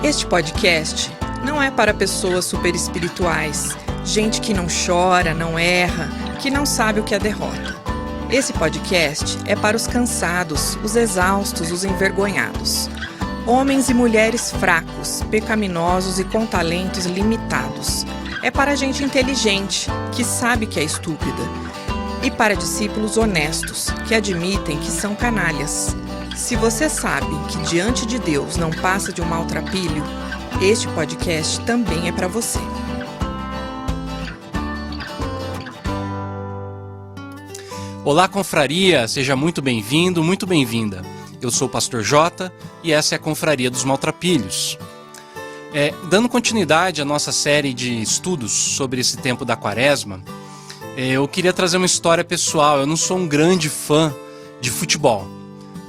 Este podcast não é para pessoas super espirituais, gente que não chora, não erra, que não sabe o que é derrota. Esse podcast é para os cansados, os exaustos, os envergonhados. Homens e mulheres fracos, pecaminosos e com talentos limitados. É para gente inteligente, que sabe que é estúpida. E para discípulos honestos, que admitem que são canalhas. Se você sabe que diante de Deus não passa de um maltrapilho, este podcast também é para você. Olá, confraria! Seja muito bem-vindo, muito bem-vinda. Eu sou o Pastor Jota e essa é a Confraria dos Maltrapilhos. Dando continuidade à nossa série de estudos sobre esse tempo da Quaresma, eu queria trazer uma história pessoal. Eu não sou um grande fã de futebol.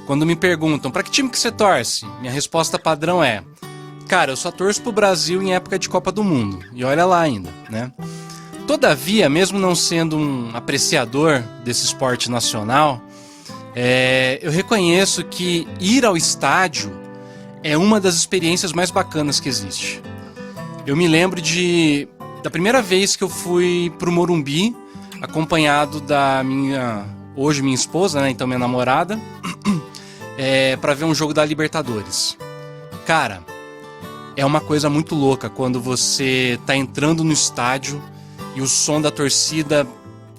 Quando me perguntam, para que time que você torce? Minha resposta padrão é, cara, eu só torço pro Brasil em época de Copa do Mundo. E olha lá ainda, né? Todavia, mesmo não sendo um apreciador desse esporte nacional, eu reconheço que ir ao estádio é uma das experiências mais bacanas que existe. Eu me lembro da primeira vez que eu fui pro Morumbi, acompanhado da hoje minha esposa, né, então minha namorada, para ver um jogo da Libertadores. Cara, é uma coisa muito louca quando você tá entrando no estádio e o som da torcida,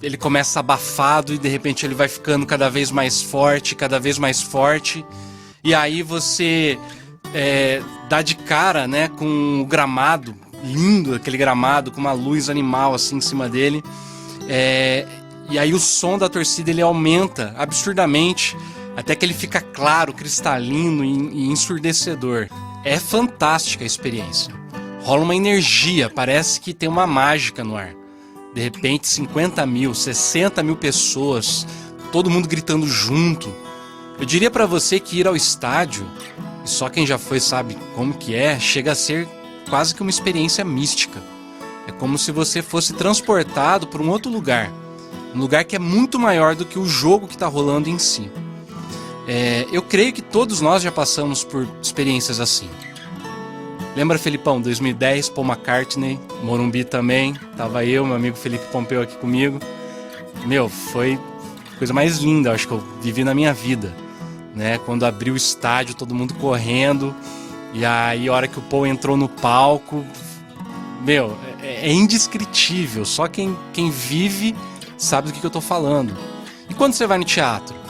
ele começa abafado e de repente ele vai ficando cada vez mais forte, e aí você dá de cara, né, com o gramado, lindo aquele gramado, com uma luz animal assim em cima dele, e aí o som da torcida ele aumenta absurdamente, até que ele fica claro, cristalino e ensurdecedor. É fantástica a experiência. Rola uma energia, parece que tem uma mágica no ar. De repente 50 mil, 60 mil pessoas, todo mundo gritando junto. Eu diria pra você que ir ao estádio, e só quem já foi sabe como que chega a ser quase que uma experiência mística. É como se você fosse transportado para um outro lugar. Um lugar que é muito maior do que o jogo que está rolando em si. Eu creio que todos nós já passamos por experiências assim. Lembra, Felipão, 2010, Paul McCartney, Morumbi também, tava eu, meu amigo Felipe Pompeu aqui comigo. Foi a coisa mais linda, acho que eu vivi na minha vida, né? Quando abriu o estádio, todo mundo correndo, e aí a hora que o Paul entrou no palco, é indescritível, só quem vive sabe do que eu tô falando. E quando você vai no teatro?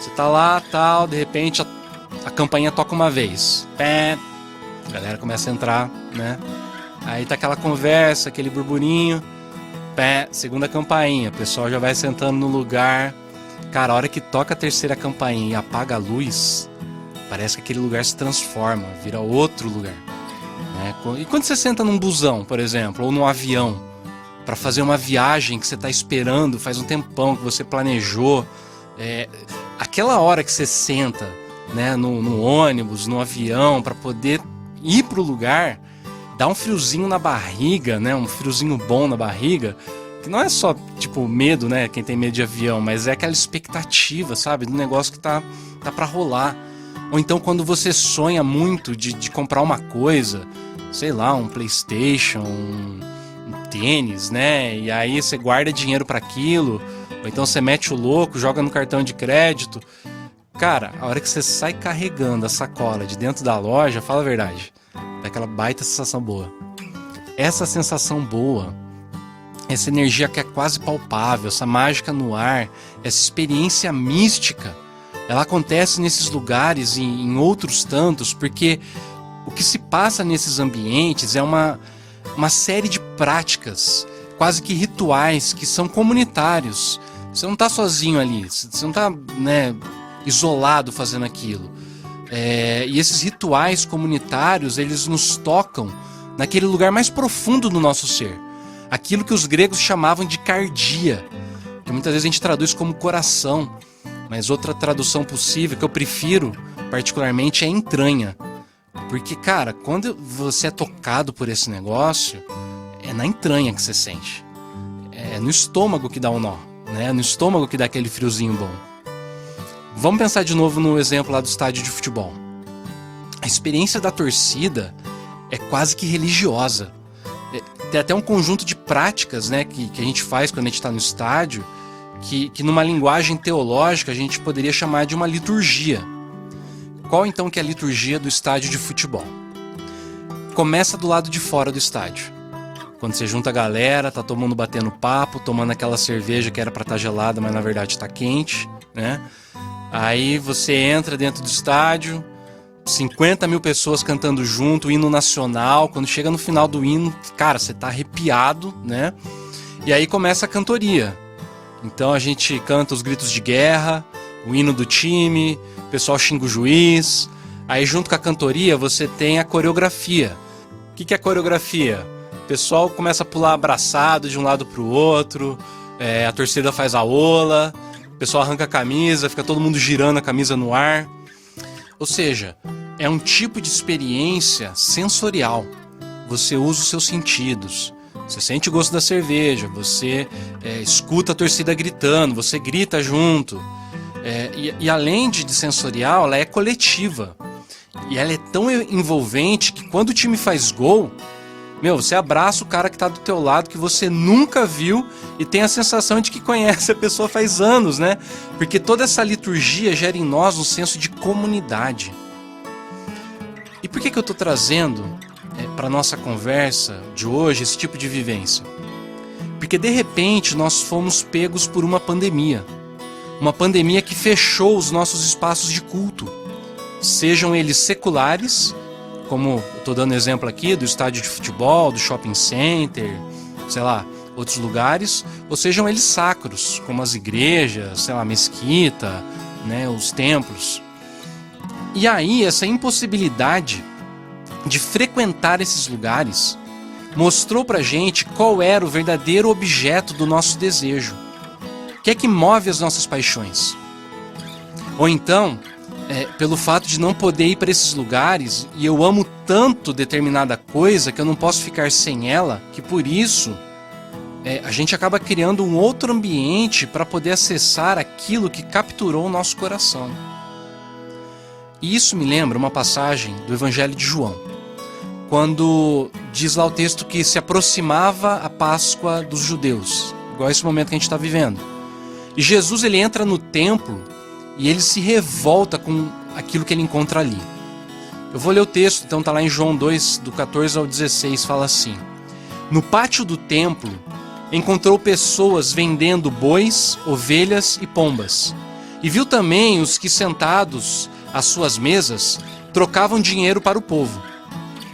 Você tá lá, tal, de repente a campainha toca uma vez. A galera começa a entrar, né? Aí tá aquela conversa, aquele burburinho. Segunda campainha, o pessoal já vai sentando no lugar. Cara, a hora que toca a terceira campainha e apaga a luz, parece que aquele lugar se transforma, vira outro lugar, né? E quando você senta num busão, por exemplo, ou num avião, pra fazer uma viagem que você tá esperando, faz um tempão que você planejou, aquela hora que você senta, né, no ônibus, no avião, para poder ir pro lugar, dá um friozinho na barriga, né, um friozinho bom na barriga, que não é só, tipo, medo, né, quem tem medo de avião, mas é aquela expectativa, sabe, do negócio que tá pra rolar. Ou então quando você sonha muito de comprar uma coisa, sei lá, um PlayStation, um tênis, né, e aí você guarda dinheiro para aquilo, ou então você mete o louco, joga no cartão de crédito. Cara, a hora que você sai carregando a sacola de dentro da loja, fala a verdade, dá aquela baita sensação boa. Essa sensação boa, essa energia que é quase palpável, essa mágica no ar, essa experiência mística, ela acontece nesses lugares e em outros tantos, porque o que se passa nesses ambientes é uma série de práticas, quase que rituais, que são comunitários. Você não está sozinho ali, você não está, né, isolado fazendo aquilo. E esses rituais comunitários, eles nos tocam naquele lugar mais profundo do nosso ser. Aquilo que os gregos chamavam de cardia, que muitas vezes a gente traduz como coração, mas outra tradução possível, que eu prefiro particularmente, é entranha. Porque, cara, quando você é tocado por esse negócio, é na entranha que você sente. É no estômago que dá um nó, né? É no estômago que dá aquele friozinho bom. Vamos pensar de novo no exemplo lá do estádio de futebol. A experiência da torcida é quase que religiosa. Tem até um conjunto de práticas, né, que a gente faz quando a gente está no estádio, que numa linguagem teológica a gente poderia chamar de uma liturgia. Qual então que é a liturgia do estádio de futebol? Começa do lado de fora do estádio. Quando você junta a galera, tá todo mundo batendo papo, tomando aquela cerveja que era para estar gelada, mas na verdade está quente, né? Aí você entra dentro do estádio, 50 mil pessoas cantando junto, o hino nacional. Quando chega no final do hino, cara, você tá arrepiado, né? E aí começa a cantoria. Então a gente canta os gritos de guerra, o hino do time, o pessoal xinga o juiz. Aí junto com a cantoria você tem a coreografia. O que é a coreografia? O pessoal começa a pular abraçado de um lado pro outro, a torcida faz a ola, o pessoal arranca a camisa, fica todo mundo girando a camisa no ar. Ou seja, é um tipo de experiência sensorial. Você usa os seus sentidos. Você sente o gosto da cerveja, você escuta a torcida gritando, você grita junto. E além de sensorial, ela é coletiva. E ela é tão envolvente que quando o time faz gol, você abraça o cara que está do teu lado, que você nunca viu e tem a sensação de que conhece a pessoa faz anos, né? Porque toda essa liturgia gera em nós um senso de comunidade. E por que eu estou trazendo para a nossa conversa de hoje esse tipo de vivência? Porque de repente nós fomos pegos por uma pandemia. Uma pandemia que fechou os nossos espaços de culto. Sejam eles seculares, como eu estou dando exemplo aqui do estádio de futebol, do shopping center, sei lá, outros lugares, ou sejam eles sacros, como as igrejas, sei lá, a mesquita, né, os templos. E aí, essa impossibilidade de frequentar esses lugares mostrou pra gente qual era o verdadeiro objeto do nosso desejo. O que é que move as nossas paixões? Ou então, pelo fato de não poder ir para esses lugares e eu amo tanto determinada coisa que eu não posso ficar sem ela, que por isso a gente acaba criando um outro ambiente para poder acessar aquilo que capturou o nosso coração. E isso me lembra uma passagem do Evangelho de João, quando diz lá o texto que se aproximava a Páscoa dos judeus, igual esse momento que a gente está vivendo. E Jesus ele entra no templo e ele se revolta com aquilo que ele encontra ali. Eu vou ler o texto, então está lá em João 2, do 14 ao 16, fala assim: No pátio do templo encontrou pessoas vendendo bois, ovelhas e pombas. E viu também os que sentados às suas mesas trocavam dinheiro para o povo.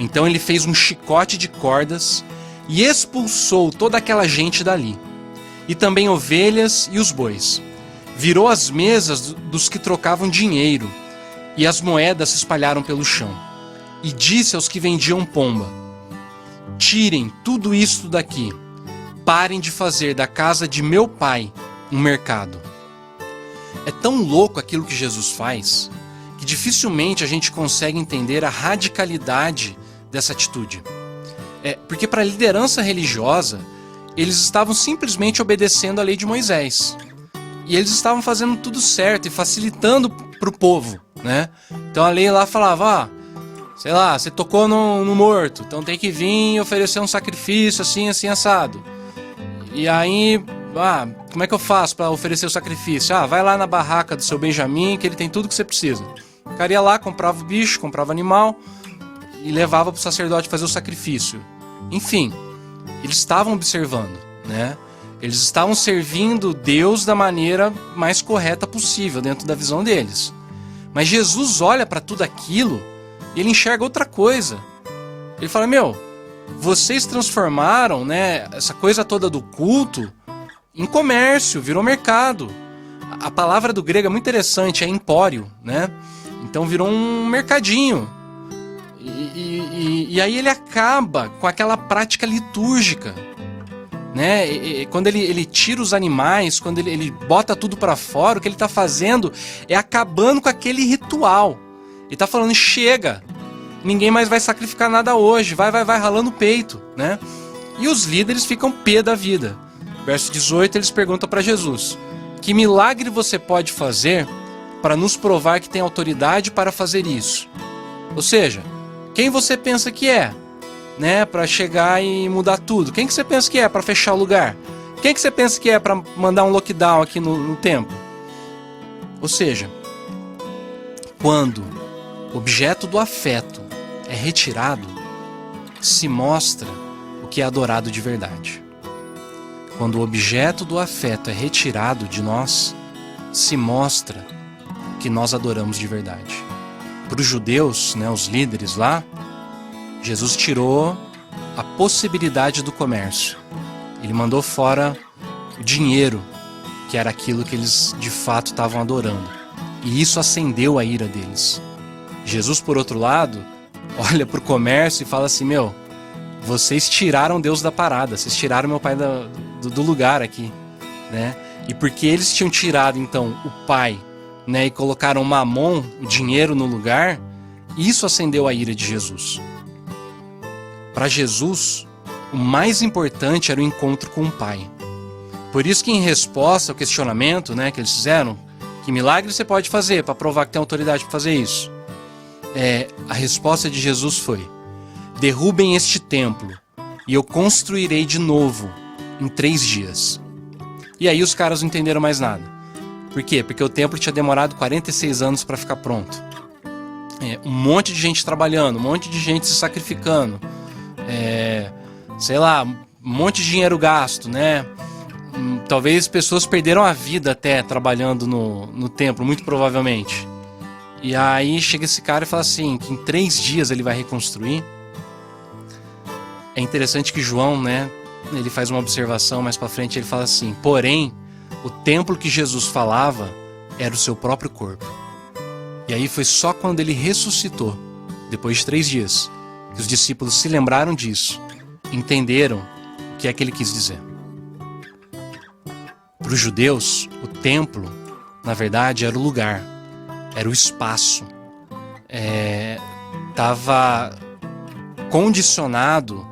Então ele fez um chicote de cordas e expulsou toda aquela gente dali, e também ovelhas e os bois. Virou as mesas dos que trocavam dinheiro, e as moedas se espalharam pelo chão. E disse aos que vendiam pomba: Tirem tudo isto daqui, parem de fazer da casa de meu pai um mercado. É tão louco aquilo que Jesus faz, que dificilmente a gente consegue entender a radicalidade dessa atitude. Porque para a liderança religiosa, eles estavam simplesmente obedecendo a lei de Moisés. E eles estavam fazendo tudo certo e facilitando para o povo, né? Então a lei lá falava, sei lá, você tocou no morto, então tem que vir e oferecer um sacrifício assim, assim, assado. E aí, como é que eu faço para oferecer o sacrifício? Vai lá na barraca do seu Benjamim, que ele tem tudo que você precisa. O cara ia lá, comprava o bicho, comprava o animal e levava para o sacerdote fazer o sacrifício. Enfim, eles estavam observando, né? Eles estavam servindo Deus da maneira mais correta possível, dentro da visão deles. Mas Jesus olha para tudo aquilo e ele enxerga outra coisa. Ele fala, vocês transformaram, né, essa coisa toda do culto em comércio, virou mercado. A palavra do grego é muito interessante, é empório, né? Então virou um mercadinho. E aí ele acaba com aquela prática litúrgica, né? E quando ele tira os animais, quando ele bota tudo para fora, o que ele está fazendo é acabando com aquele ritual. Ele está falando, chega, ninguém mais vai sacrificar nada hoje, vai ralando o peito, né? E os líderes ficam pé da vida. Verso 18, eles perguntam para Jesus: que milagre você pode fazer para nos provar que tem autoridade para fazer isso? Ou seja, quem você pensa que é? né, para chegar e mudar tudo? Quem que você pensa que é para fechar o lugar? Quem que você pensa que é para mandar um lockdown aqui no templo? Ou seja, quando o objeto do afeto é retirado, se mostra o que é adorado de verdade. Quando o objeto do afeto é retirado de nós, se mostra o que nós adoramos de verdade. Para os judeus, né, os líderes lá, Jesus tirou a possibilidade do comércio. Ele mandou fora o dinheiro, que era aquilo que eles de fato estavam adorando. E isso acendeu a ira deles. Jesus, por outro lado, olha para o comércio e fala assim: meu, vocês tiraram Deus da parada, vocês tiraram meu pai do lugar aqui, né? E porque eles tinham tirado então o pai, né, e colocaram Mamon, o dinheiro, no lugar, isso acendeu a ira de Jesus. Para Jesus, o mais importante era o encontro com o Pai. Por isso que, em resposta ao questionamento, né, que eles fizeram, que milagre você pode fazer para provar que tem autoridade para fazer isso? A resposta de Jesus foi: derrubem este templo e eu construirei de novo em 3 dias. E aí os caras não entenderam mais nada. Por quê? Porque o templo tinha demorado 46 anos para ficar pronto. Um monte de gente trabalhando, um monte de gente se sacrificando, sei lá, um monte de dinheiro gasto, né? Talvez pessoas perderam a vida até trabalhando no templo, muito provavelmente. E aí chega esse cara e fala assim, que em 3 dias ele vai reconstruir. É interessante que João, né, ele faz uma observação mais pra frente, ele fala assim: porém, o templo que Jesus falava era o seu próprio corpo. E aí foi só quando ele ressuscitou, depois de 3 dias, que os discípulos se lembraram disso, entenderam o que é que ele quis dizer. Para os judeus, o templo, na verdade, era o lugar, era o espaço. Estava condicionado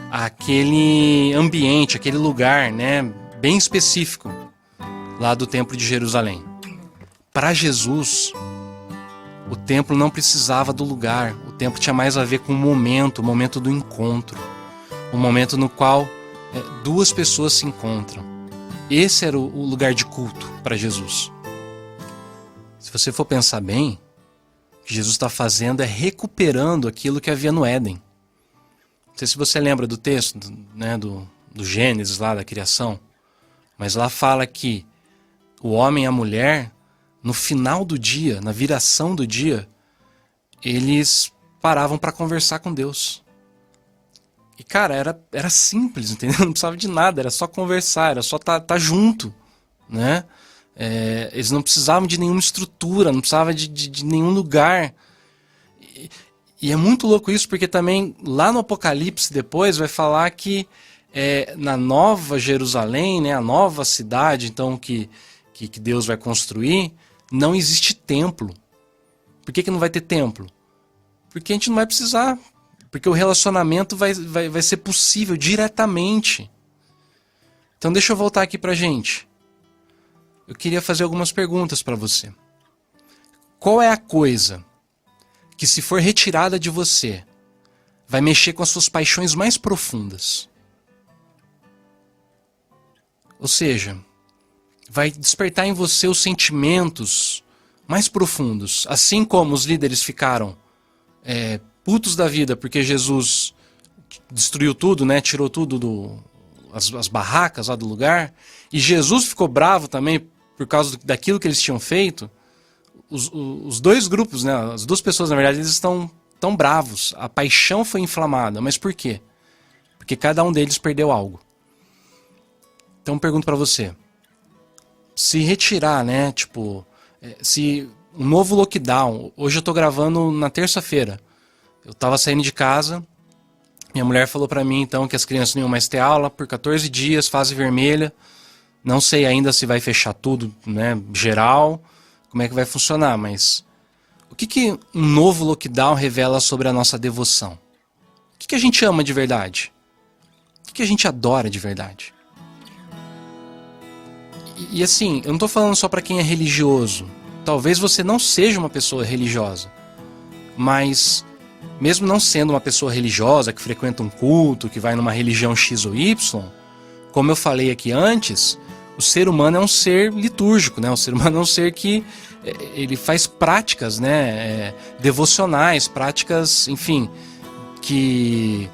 àquele ambiente, aquele lugar, né, bem específico, lá do Templo de Jerusalém. Para Jesus, o templo não precisava do lugar, o templo tinha mais a ver com o momento do encontro, o momento no qual 2 pessoas se encontram. Esse era o lugar de culto para Jesus. Se você for pensar bem, o que Jesus está fazendo é recuperando aquilo que havia no Éden. Não sei se você lembra do texto, né, do Gênesis, lá da criação, mas lá fala que o homem e a mulher, no final do dia, na viração do dia, eles paravam para conversar com Deus. E cara, era simples, entendeu? Não precisava de nada, era só conversar, era só tá junto, né? Eles não precisavam de nenhuma estrutura, não precisavam de nenhum lugar. E é muito louco isso, porque também lá no Apocalipse depois vai falar que na Nova Jerusalém, né, a nova cidade então que Deus vai construir, não existe templo. Por que não vai ter templo? Porque a gente não vai precisar. Porque o relacionamento vai ser possível diretamente. Então deixa eu voltar aqui pra gente. Eu queria fazer algumas perguntas para você. Qual é a coisa que, se for retirada de você, vai mexer com as suas paixões mais profundas? Ou seja, vai despertar em você os sentimentos mais profundos. Assim como os líderes ficaram putos da vida porque Jesus destruiu tudo, né? Tirou tudo as barracas lá do lugar, e Jesus ficou bravo também por causa daquilo que eles tinham feito. Os 2 grupos, né? As 2 pessoas, na verdade, eles estão tão bravos. A paixão foi inflamada. Mas por quê? Porque cada um deles perdeu algo. Então eu pergunto para você: se retirar, né? Tipo, se um novo lockdown. Hoje eu tô gravando na terça-feira. Eu tava saindo de casa, minha mulher falou pra mim então que as crianças não iam mais ter aula por 14 dias, fase vermelha. Não sei ainda se vai fechar tudo, né, geral, como é que vai funcionar, mas o que um novo lockdown revela sobre a nossa devoção? O que a gente ama de verdade? O que a gente adora de verdade? E assim, eu não tô falando só pra quem é religioso. Talvez você não seja uma pessoa religiosa, mas mesmo não sendo uma pessoa religiosa, que frequenta um culto, que vai numa religião X ou Y, como eu falei aqui antes, o ser humano é um ser litúrgico, né? O ser humano é um ser que ele faz práticas, né? Devocionais, práticas, enfim, de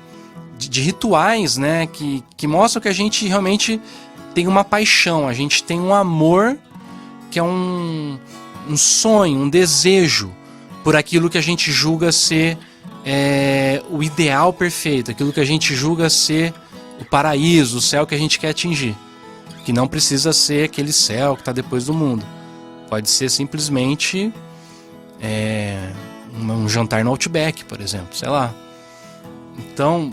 rituais, né? Que mostram que a gente realmente tem uma paixão, a gente tem um amor que é um sonho, um desejo por aquilo que a gente julga ser o ideal perfeito, aquilo que a gente julga ser o paraíso, o céu que a gente quer atingir. Que não precisa ser aquele céu que está depois do mundo. Pode ser simplesmente um jantar no Outback, por exemplo, sei lá. Então,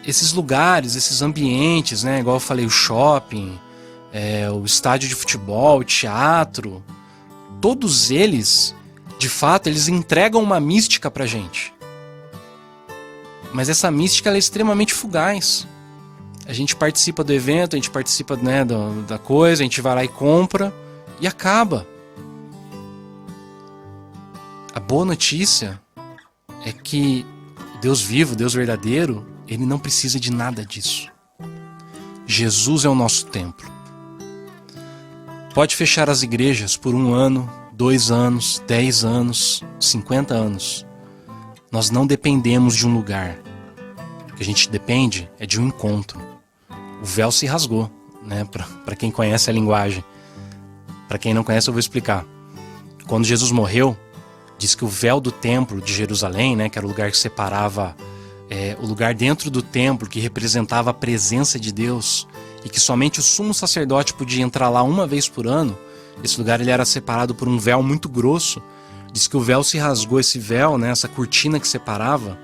esses lugares, esses ambientes, né, igual eu falei, o shopping, o estádio de futebol, o teatro, todos eles, de fato, eles entregam uma mística pra gente. Mas essa mística ela é extremamente fugaz. A gente participa do evento, a gente participa, né, da coisa, a gente vai lá e compra e acaba. A boa notícia é que Deus vivo, Deus verdadeiro, ele não precisa de nada disso. Jesus é o nosso templo. Pode fechar as igrejas por 1 ano, 2 anos, 10 anos, 50 anos. Nós não dependemos de um lugar. O que a gente depende é de um encontro. O véu se rasgou, né? Para quem conhece a linguagem. Para quem não conhece, eu vou explicar. Quando Jesus morreu, diz que o véu do templo de Jerusalém, né, que era o lugar que separava o lugar dentro do templo, que representava a presença de Deus, e que somente o sumo sacerdote podia entrar lá uma vez por ano, esse lugar ele era separado por um véu muito grosso. Diz que o véu se rasgou, esse véu, né, essa cortina que separava,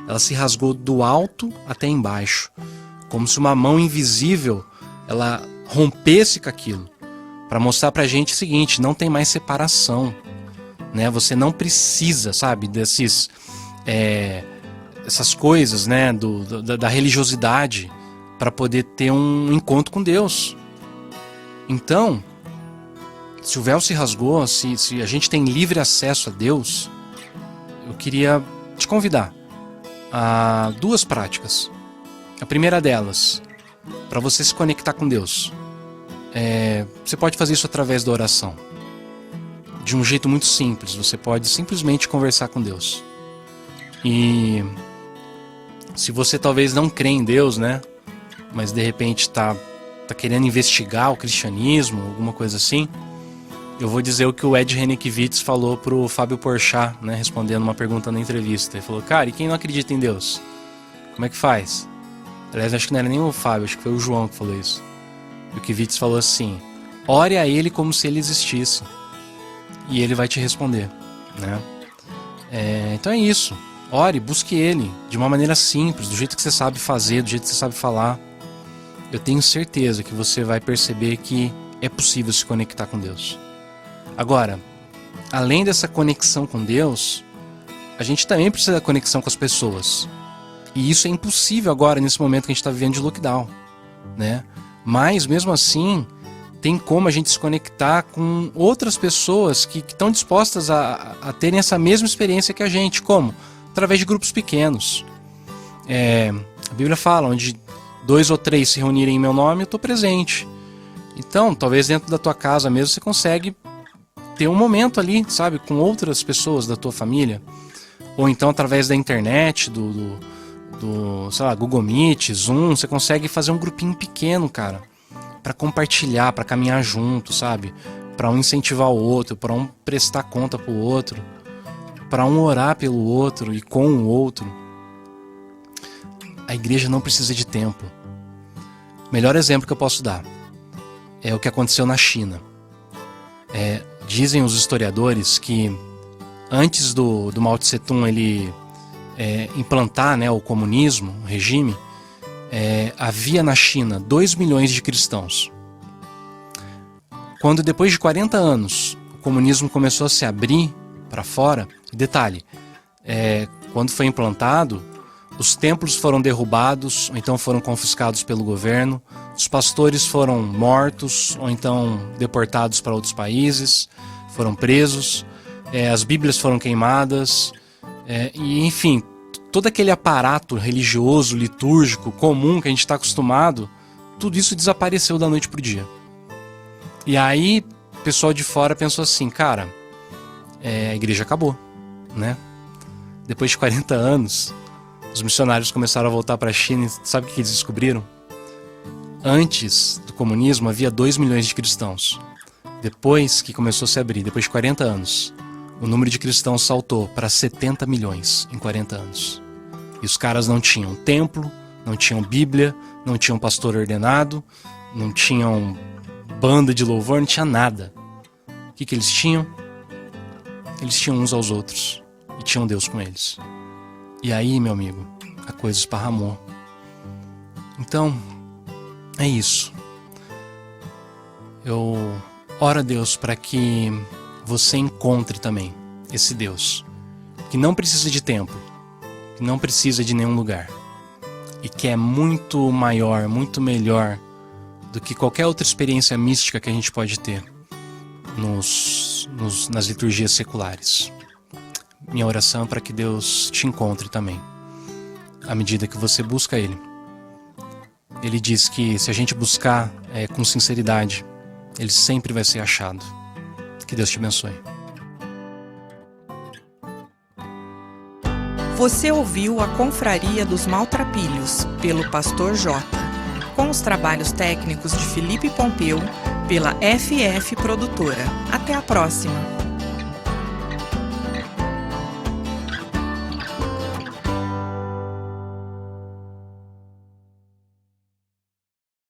ela se rasgou do alto até embaixo, como se uma mão invisível ela rompesse com aquilo, para mostrar pra gente o seguinte: não tem mais separação, né? Você não precisa, sabe, essas coisas, né, da religiosidade para poder ter um encontro com Deus. Então, se o véu se rasgou, se a gente tem livre acesso a Deus, eu queria te convidar a 2 práticas. A primeira delas, para você se conectar com Deus. Você pode fazer isso através da oração. De um jeito muito simples, você pode simplesmente conversar com Deus. E se você talvez não crê em Deus, né, mas de repente tá querendo investigar o cristianismo, alguma coisa assim, eu vou dizer o que o Ed Renekiewicz falou pro Fábio Porchat, né, respondendo uma pergunta na entrevista. Ele falou: cara, e quem não acredita em Deus? Como é que faz? Aliás, acho que não era nem o Fábio, acho que foi o João que falou isso. E o Kiewicz falou assim: ore a ele como se ele existisse, e ele vai te responder, né? Então é isso. Ore, busque ele de uma maneira simples, do jeito que você sabe fazer, do jeito que você sabe falar. Eu tenho certeza que você vai perceber que é possível se conectar com Deus. Agora, além dessa conexão com Deus, a gente também precisa da conexão com as pessoas. E isso é impossível agora, nesse momento que a gente está vivendo de lockdown, né? Mas, mesmo assim, tem como a gente se conectar com outras pessoas que estão dispostas a terem essa mesma experiência que a gente. Como? Através de grupos pequenos. A Bíblia fala: onde 2 ou 3 se reunirem em meu nome, eu estou presente. Então, talvez dentro da tua casa mesmo você consegue ter um momento ali, sabe, com outras pessoas da tua família. Ou então através da internet, sei lá, Google Meet, Zoom, você consegue fazer um grupinho pequeno, cara, para compartilhar, para caminhar junto, sabe? Para um incentivar o outro, para um prestar conta pro outro, para um orar pelo outro e com o outro. A igreja não precisa de templo. O melhor exemplo que eu posso dar é o que aconteceu na China. Dizem os historiadores que antes do Mao Tse Tung ele implantar, né, o comunismo, o regime, havia na China 2 milhões de cristãos. Quando depois de 40 anos o comunismo começou a se abrir para fora, detalhe, quando foi implantado, os templos foram derrubados ou então foram confiscados pelo governo, os pastores foram mortos ou então deportados para outros países, foram presos, as bíblias foram queimadas, E enfim, todo aquele aparato religioso, litúrgico, comum que a gente está acostumado, tudo isso desapareceu da noite pro dia. E aí, o pessoal de fora pensou assim, cara, a igreja acabou, né? Depois de 40 anos, os missionários começaram a voltar para a China e sabe o que eles descobriram? Antes do comunismo havia 2 milhões de cristãos. Depois que começou a se abrir, depois de 40 anos, o número de cristãos saltou para 70 milhões em 40 anos. E os caras não tinham templo, não tinham Bíblia, não tinham pastor ordenado, não tinham banda de louvor, não tinha nada. O que eles tinham? Eles tinham uns aos outros e tinham Deus com eles. E aí, meu amigo, a coisa esparramou. Então, é isso. Eu oro a Deus para que você encontre também esse Deus que não precisa de tempo, que não precisa de nenhum lugar e que é muito maior, muito melhor do que qualquer outra experiência mística que a gente pode ter nas liturgias seculares. Minha oração é para que Deus te encontre também, à medida que você busca Ele. Ele diz que se a gente buscar com sinceridade, Ele sempre vai ser achado. Que Deus te abençoe. Você ouviu a Confraria dos Maltrapilhos, pelo Pastor Jota, com os trabalhos técnicos de Felipe Pompeu, pela FF Produtora. Até a próxima!